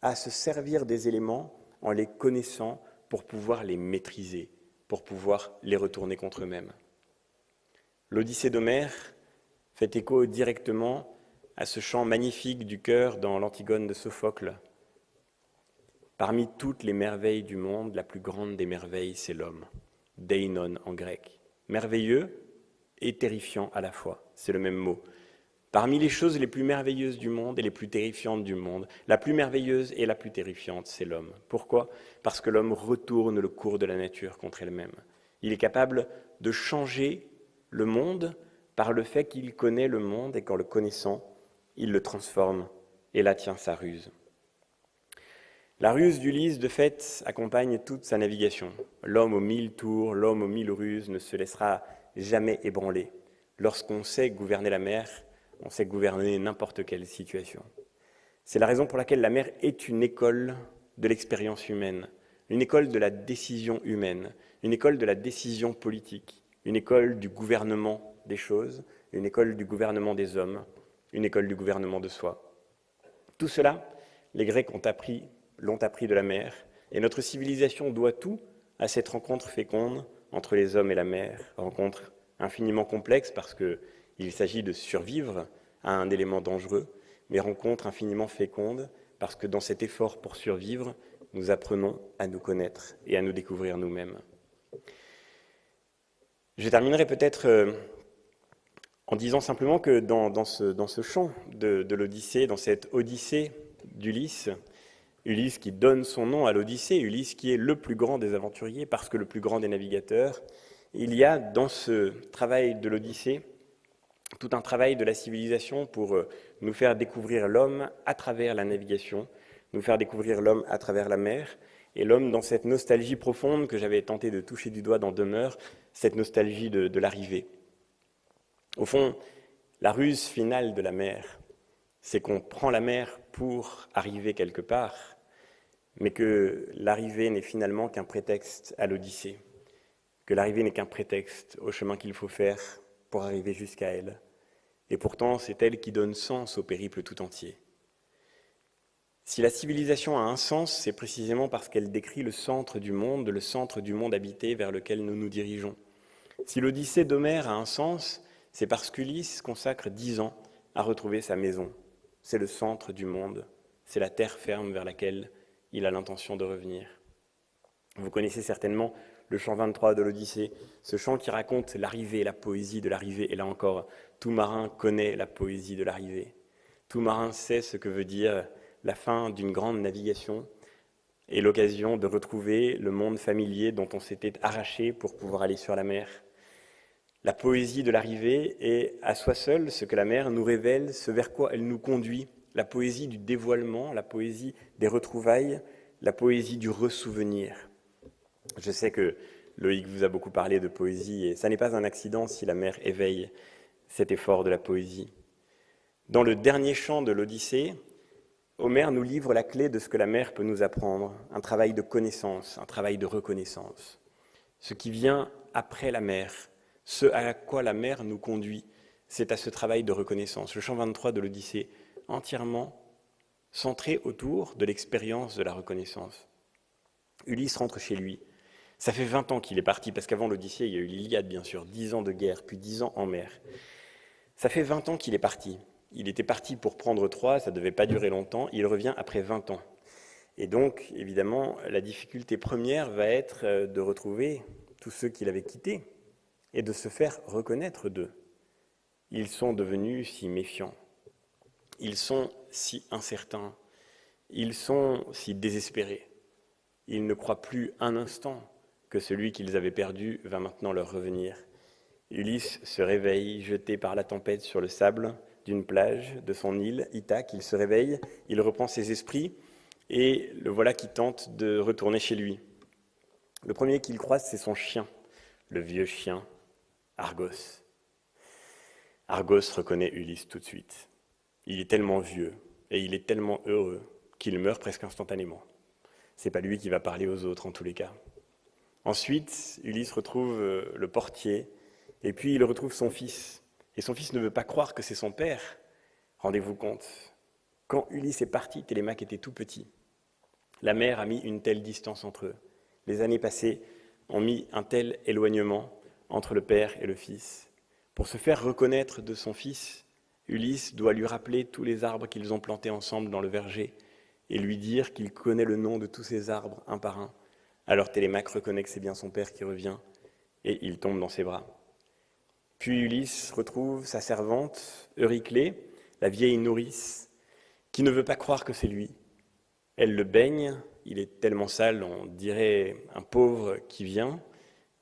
S2: à se servir des éléments en les connaissant pour pouvoir les maîtriser, pour pouvoir les retourner contre eux-mêmes. L'Odyssée d'Homère fait écho directement à ce chant magnifique du chœur dans l'Antigone de Sophocle. Parmi toutes les merveilles du monde, la plus grande des merveilles, c'est l'homme, deinon en grec. Merveilleux et terrifiant à la fois, c'est le même mot. Parmi les choses les plus merveilleuses du monde et les plus terrifiantes du monde, la plus merveilleuse et la plus terrifiante, c'est l'homme. Pourquoi ? Parce que l'homme retourne le cours de la nature contre elle-même. Il est capable de changer le monde par le fait qu'il connaît le monde et qu'en le connaissant, il le transforme et là tient sa ruse. La ruse d'Ulysse, de fait, accompagne toute sa navigation. L'homme aux 1000 tours, l'homme aux 1000 ruses ne se laissera jamais ébranler. Lorsqu'on sait gouverner la mer, on sait gouverner n'importe quelle situation. C'est la raison pour laquelle la mer est une école de l'expérience humaine, une école de la décision humaine, une école de la décision politique, une école du gouvernement des choses, une école du gouvernement des hommes, une école du gouvernement de soi. Tout cela, les Grecs l'ont appris de la mer, et notre civilisation doit tout à cette rencontre féconde entre les hommes et la mer, rencontre infiniment complexe parce qu'il s'agit de survivre à un élément dangereux, mais rencontre infiniment féconde parce que dans cet effort pour survivre, nous apprenons à nous connaître et à nous découvrir nous-mêmes. Je terminerai peut-être en disant simplement que dans ce chant de l'Odyssée, dans cette Odyssée d'Ulysse, Ulysse qui donne son nom à l'Odyssée, Ulysse qui est le plus grand des aventuriers parce que le plus grand des navigateurs, il y a dans ce travail de l'Odyssée tout un travail de la civilisation pour nous faire découvrir l'homme à travers la navigation, nous faire découvrir l'homme à travers la mer, et l'homme dans cette nostalgie profonde que j'avais tenté de toucher du doigt dans Demeure, cette nostalgie de l'arrivée. Au fond, la ruse finale de la mer, c'est qu'on prend la mer pour arriver quelque part, mais que l'arrivée n'est finalement qu'un prétexte à l'Odyssée, que l'arrivée n'est qu'un prétexte au chemin qu'il faut faire pour arriver jusqu'à elle. Et pourtant, c'est elle qui donne sens au périple tout entier. Si la civilisation a un sens, c'est précisément parce qu'elle décrit le centre du monde habité vers lequel nous nous dirigeons. Si l'Odyssée d'Homère a un sens, c'est parce qu'Ulysse consacre 10 ans à retrouver sa maison. C'est le centre du monde, c'est la terre ferme vers laquelle il a l'intention de revenir. Vous connaissez certainement le chant 23 de l'Odyssée, ce chant qui raconte l'arrivée, la poésie de l'arrivée. Et là encore, tout marin connaît la poésie de l'arrivée. Tout marin sait ce que veut dire la fin d'une grande navigation et l'occasion de retrouver le monde familier dont on s'était arraché pour pouvoir aller sur la mer. La poésie de l'arrivée est à soi seule ce que la mer nous révèle, ce vers quoi elle nous conduit, la poésie du dévoilement, la poésie des retrouvailles, la poésie du ressouvenir. Je sais que Loïc vous a beaucoup parlé de poésie et ça n'est pas un accident si la mer éveille cet effort de la poésie. Dans le dernier chant de l'Odyssée, Homère nous livre la clé de ce que la mer peut nous apprendre, un travail de connaissance, un travail de reconnaissance. Ce qui vient après la mer, ce à quoi la mer nous conduit, c'est à ce travail de reconnaissance. Le chant 23 de l'Odyssée, entièrement centré autour de l'expérience de la reconnaissance. Ulysse rentre chez lui. Ça fait 20 ans qu'il est parti, parce qu'avant l'Odyssée, il y a eu l'Iliade, bien sûr, 10 ans de guerre, puis 10 ans en mer. Ça fait 20 ans qu'il est parti. Il était parti pour prendre Troie, ça ne devait pas durer longtemps, il revient après 20 ans. Et donc, évidemment, la difficulté première va être de retrouver tous ceux qu'il avait quittés et de se faire reconnaître d'eux. Ils sont devenus si méfiants, ils sont si incertains, ils sont si désespérés. Ils ne croient plus un instant que celui qu'ils avaient perdu va maintenant leur revenir. Ulysse se réveille, jeté par la tempête sur le sable d'une plage de son île, Ithaque. Il se réveille, il reprend ses esprits et le voilà qui tente de retourner chez lui. Le premier qu'il croise, c'est son chien, le vieux chien, Argos. Argos reconnaît Ulysse tout de suite. Il est tellement vieux et il est tellement heureux qu'il meurt presque instantanément. C'est pas lui qui va parler aux autres en tous les cas. Ensuite, Ulysse retrouve le portier et puis il retrouve son fils. Et son fils ne veut pas croire que c'est son père. Rendez-vous compte, quand Ulysse est parti, Télémaque était tout petit. La mer a mis une telle distance entre eux. Les années passées ont mis un tel éloignement entre le père et le fils. Pour se faire reconnaître de son fils, Ulysse doit lui rappeler tous les arbres qu'ils ont plantés ensemble dans le verger et lui dire qu'il connaît le nom de tous ces arbres un par un. Alors Télémaque reconnaît que c'est bien son père qui revient et il tombe dans ses bras. Puis Ulysse retrouve sa servante, Euryclée, la vieille nourrice, qui ne veut pas croire que c'est lui. Elle le baigne, il est tellement sale, on dirait un pauvre qui vient,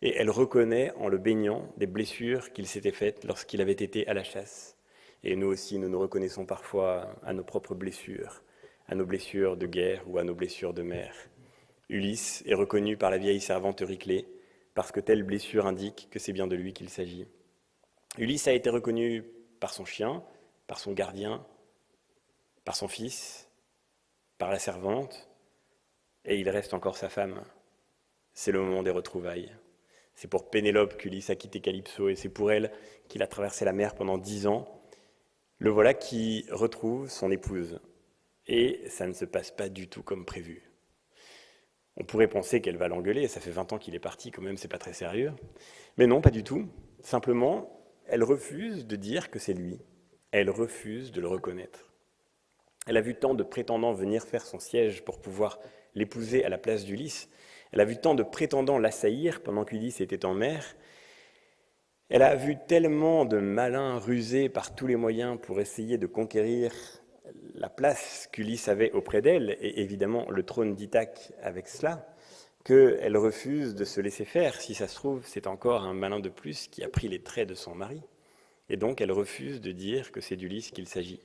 S2: et elle reconnaît en le baignant des blessures qu'il s'était faites lorsqu'il avait été à la chasse. Et nous aussi, nous nous reconnaissons parfois à nos propres blessures, à nos blessures de guerre ou à nos blessures de mer. Ulysse est reconnu par la vieille servante Euryclée, parce que telle blessure indique que c'est bien de lui qu'il s'agit. Ulysse a été reconnu par son chien, par son gardien, par son fils, par la servante, et il reste encore sa femme. C'est le moment des retrouvailles. C'est pour Pénélope qu'Ulysse a quitté Calypso, et c'est pour elle qu'il a traversé la mer pendant 10 ans. Le voilà qui retrouve son épouse, et ça ne se passe pas du tout comme prévu. On pourrait penser qu'elle va l'engueuler, ça fait 20 ans qu'il est parti, quand même, c'est pas très sérieux. Mais non, pas du tout. Simplement, elle refuse de dire que c'est lui. Elle refuse de le reconnaître. Elle a vu tant de prétendants venir faire son siège pour pouvoir l'épouser à la place d'Ulysse. Elle a vu tant de prétendants l'assaillir pendant qu'Ulysse était en mer. Elle a vu tellement de malins rusés par tous les moyens pour essayer de conquérir la place qu'Ulysse avait auprès d'elle, et évidemment le trône d'Ithaque avec cela, qu'elle refuse de se laisser faire. Si ça se trouve, c'est encore un malin de plus qui a pris les traits de son mari. Et donc elle refuse de dire que c'est d'Ulysse qu'il s'agit.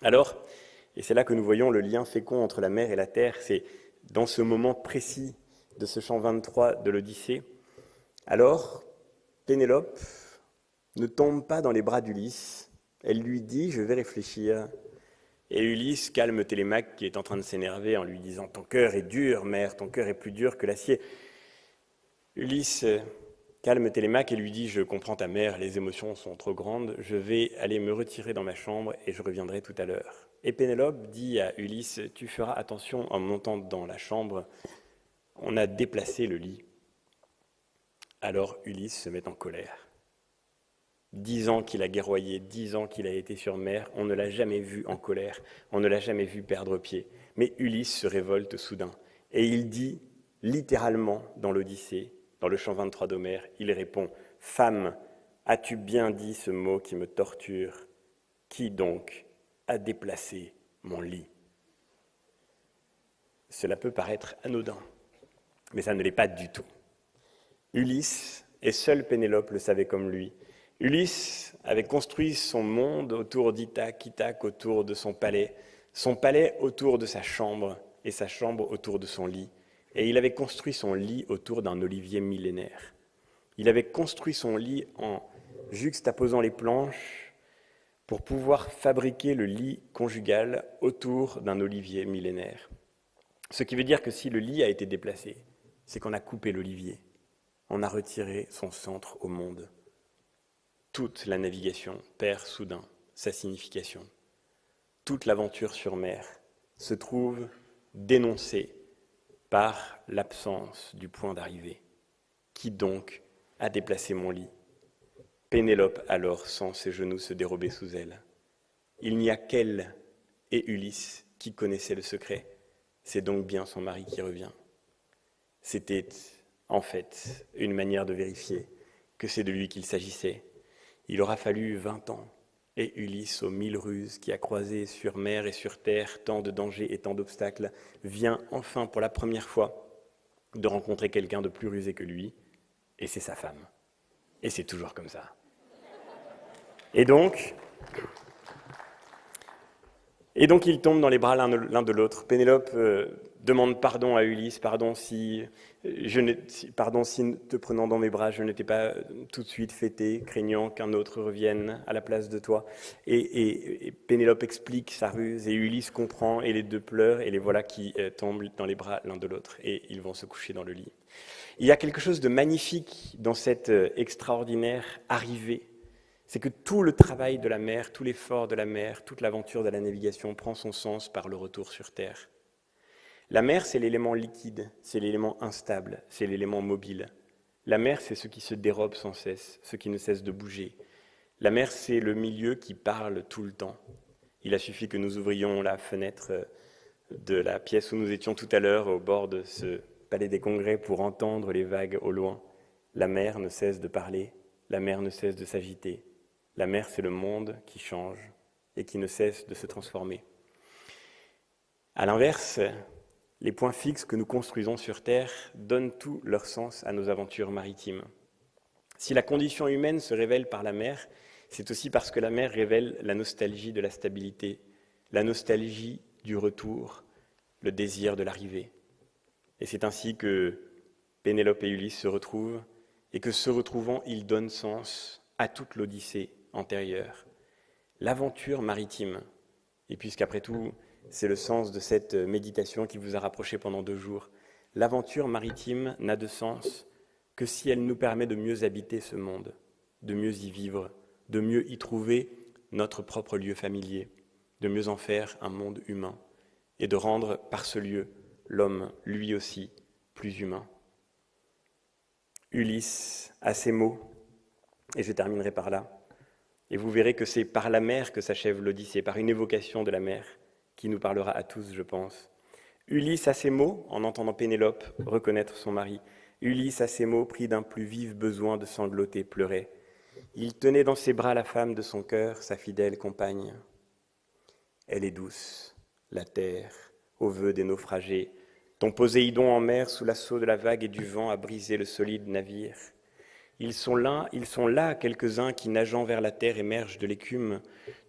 S2: Alors, et c'est là que nous voyons le lien fécond entre la mer et la terre, c'est dans ce moment précis de ce chant 23 de l'Odyssée. Alors, Pénélope ne tombe pas dans les bras d'Ulysse. Elle lui dit « je vais réfléchir ». Et Ulysse calme Télémaque qui est en train de s'énerver en lui disant « ton cœur est dur, mère, ton cœur est plus dur que l'acier ». Ulysse calme Télémaque et lui dit « je comprends ta mère, les émotions sont trop grandes, je vais aller me retirer dans ma chambre et je reviendrai tout à l'heure ». Et Pénélope dit à Ulysse « tu feras attention en montant dans la chambre, on a déplacé le lit ». Alors Ulysse se met en colère. 10 ans qu'il a guerroyé, 10 ans qu'il a été sur mer, on ne l'a jamais vu en colère, on ne l'a jamais vu perdre pied. Mais Ulysse se révolte soudain, et il dit, littéralement dans l'Odyssée, dans le chant 23 d'Homère, il répond « Femme, as-tu bien dit ce mot qui me torture? Qui donc a déplacé mon lit ?» Cela peut paraître anodin, mais ça ne l'est pas du tout. Ulysse, et seule Pénélope le savait comme lui, Ulysse avait construit son monde autour d'Ithaque, Ithaque autour de son palais autour de sa chambre, et sa chambre autour de son lit. Et il avait construit son lit autour d'un olivier millénaire. Il avait construit son lit en juxtaposant les planches pour pouvoir fabriquer le lit conjugal autour d'un olivier millénaire. Ce qui veut dire que si le lit a été déplacé, c'est qu'on a coupé l'olivier, on a retiré son centre au monde. Toute la navigation perd soudain sa signification. Toute l'aventure sur mer se trouve dénoncée par l'absence du point d'arrivée. Qui donc a déplacé mon lit? Pénélope alors sent ses genoux se dérober sous elle. Il n'y a qu'elle et Ulysse qui connaissaient le secret. C'est donc bien son mari qui revient. C'était en fait une manière de vérifier que c'est de lui qu'il s'agissait. Il aura fallu 20 ans, et Ulysse, aux 1000 ruses, qui a croisé sur mer et sur terre tant de dangers et tant d'obstacles, vient enfin pour la première fois de rencontrer quelqu'un de plus rusé que lui, et c'est sa femme. Et c'est toujours comme ça. Et donc ils tombent dans les bras l'un de l'autre. Pénélope demande pardon à Ulysse, pardon si te prenant dans mes bras, je ne t'ai pas tout de suite fêté, craignant qu'un autre revienne à la place de toi. Et Pénélope explique sa ruse, et Ulysse comprend, et les deux pleurent, et les voilà qui tombent dans les bras l'un de l'autre, et ils vont se coucher dans le lit. Il y a quelque chose de magnifique dans cette extraordinaire arrivée. C'est que tout le travail de la mer, tout l'effort de la mer, toute l'aventure de la navigation prend son sens par le retour sur terre. La mer, c'est l'élément liquide, c'est l'élément instable, c'est l'élément mobile. La mer, c'est ce qui se dérobe sans cesse, ce qui ne cesse de bouger. La mer, c'est le milieu qui parle tout le temps. Il a suffi que nous ouvrions la fenêtre de la pièce où nous étions tout à l'heure, au bord de ce palais des congrès, pour entendre les vagues au loin. La mer ne cesse de parler, la mer ne cesse de s'agiter. La mer, c'est le monde qui change et qui ne cesse de se transformer. À l'inverse, les points fixes que nous construisons sur Terre donnent tout leur sens à nos aventures maritimes. Si la condition humaine se révèle par la mer, c'est aussi parce que la mer révèle la nostalgie de la stabilité, la nostalgie du retour, le désir de l'arrivée. Et c'est ainsi que Pénélope et Ulysse se retrouvent, et que se retrouvant, ils donnent sens à toute l'Odyssée antérieure. L'aventure maritime, et puisqu'après tout, c'est le sens de cette méditation qui vous a rapprochés pendant 2 jours, l'aventure maritime n'a de sens que si elle nous permet de mieux habiter ce monde, de mieux y vivre, de mieux y trouver notre propre lieu familier, de mieux en faire un monde humain, et de rendre par ce lieu l'homme, lui aussi, plus humain. Ulysse a ces mots, et je terminerai par là, et vous verrez que c'est par la mer que s'achève l'Odyssée, par une évocation de la mer, qui nous parlera à tous, je pense. Ulysse a ces mots, en entendant Pénélope reconnaître son mari. Ulysse a ces mots, pris d'un plus vif besoin de sangloter, pleurait. Il tenait dans ses bras la femme de son cœur, sa fidèle compagne. Elle est douce, la terre, aux vœux des naufragés. Ton Poséidon en mer, sous l'assaut de la vague et du vent, a brisé le solide navire. Ils sont là, quelques-uns qui, nageant vers la terre, émergent de l'écume.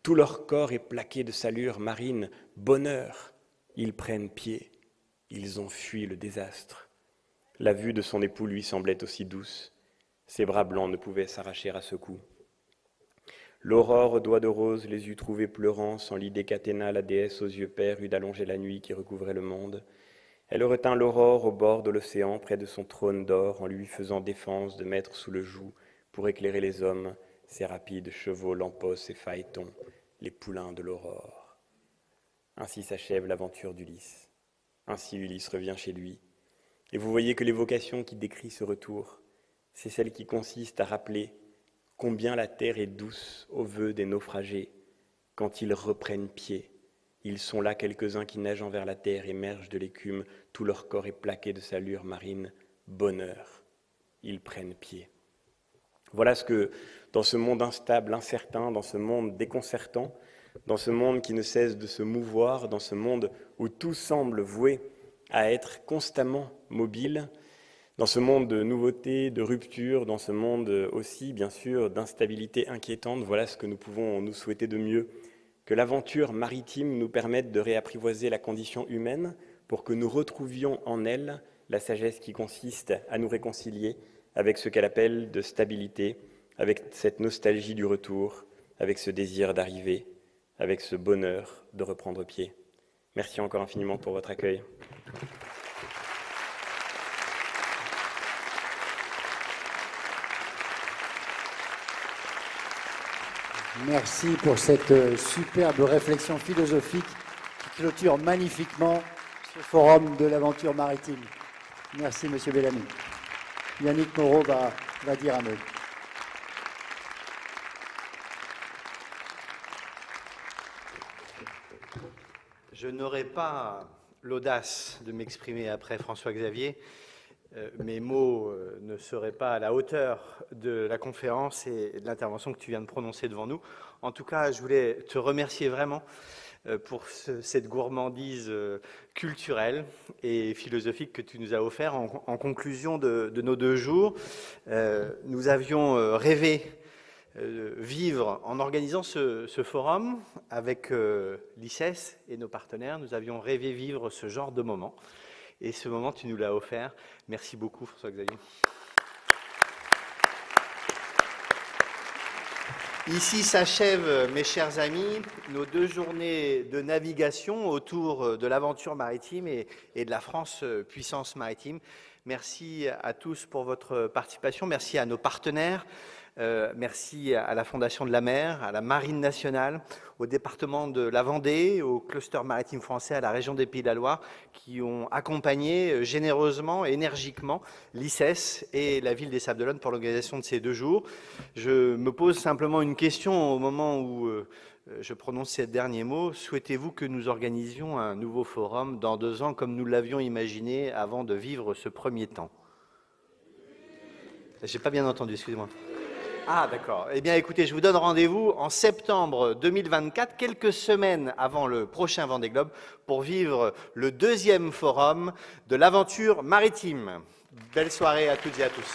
S2: Tout leur corps est plaqué de salure marine. Bonheur, ils prennent pied. Ils ont fui le désastre. La vue de son époux lui semblait aussi douce. Ses bras blancs ne pouvaient s'arracher à ce coup. L'aurore aux doigts de rose les eut trouvés pleurant, sans l'idée qu'Athéna, la déesse aux yeux pères, eut d'allonger la nuit qui recouvrait le monde. Elle retint l'aurore au bord de l'océan, près de son trône d'or, en lui faisant défense de mettre sous le joug, pour éclairer les hommes, ses rapides chevaux, lampos et phaétons, les poulains de l'aurore. Ainsi s'achève l'aventure d'Ulysse. Ainsi Ulysse revient chez lui. Et vous voyez que l'évocation qui décrit ce retour, c'est celle qui consiste à rappeler combien la terre est douce aux vœux des naufragés quand ils reprennent pied. Ils sont là quelques-uns qui nageant vers la terre émergent de l'écume, tout leur corps est plaqué de salure marine. Bonheur, ils prennent pied. Voilà ce que, dans ce monde instable, incertain, dans ce monde déconcertant, dans ce monde qui ne cesse de se mouvoir, dans ce monde où tout semble voué à être constamment mobile, dans ce monde de nouveautés, de ruptures, dans ce monde aussi, bien sûr, d'instabilité inquiétante, voilà ce que nous pouvons nous souhaiter de mieux. Que l'aventure maritime nous permette de réapprivoiser la condition humaine pour que nous retrouvions en elle la sagesse qui consiste à nous réconcilier avec ce qu'elle appelle de stabilité, avec cette nostalgie du retour, avec ce désir d'arriver, avec ce bonheur de reprendre pied. Merci encore infiniment pour votre accueil.
S1: Merci pour cette superbe réflexion philosophique qui clôture magnifiquement ce forum de l'aventure maritime. Merci, Monsieur Bellamy. Yannick Moreau va dire un mot.
S3: Je n'aurai pas l'audace de m'exprimer après François-Xavier. Mes mots ne seraient pas à la hauteur de la conférence et de l'intervention que tu viens de prononcer devant nous. En tout cas, je voulais te remercier vraiment pour cette gourmandise culturelle et philosophique que tu nous as offert en conclusion de nos 2 jours. Nous avions rêvé vivre en organisant ce forum avec l'ICES et nos partenaires. Nous avions rêvé vivre ce genre de moment. Et ce moment, tu nous l'as offert. Merci beaucoup, François-Xavier. Ici s'achèvent, mes chers amis, nos 2 journées de navigation autour de l'aventure maritime et de la France puissance maritime. Merci à tous pour votre participation. Merci à nos partenaires. Merci à la Fondation de la Mer, à la Marine nationale, au département de la Vendée, au cluster maritime français, à la région des Pays de la Loire, qui ont accompagné généreusement et énergiquement l'ICES et la ville des Sables-d'Olonne pour l'organisation de ces 2 jours. Je me pose simplement une question au moment où je prononce ces derniers mots. Souhaitez-vous que nous organisions un nouveau forum dans 2 ans comme nous l'avions imaginé avant de vivre ce premier temps? J'ai pas bien entendu, excusez-moi. Ah, d'accord. Eh bien, écoutez, je vous donne rendez-vous en septembre 2024, quelques semaines avant le prochain Vendée Globe, pour vivre le 2e forum de l'aventure maritime. Belle soirée à toutes et à tous.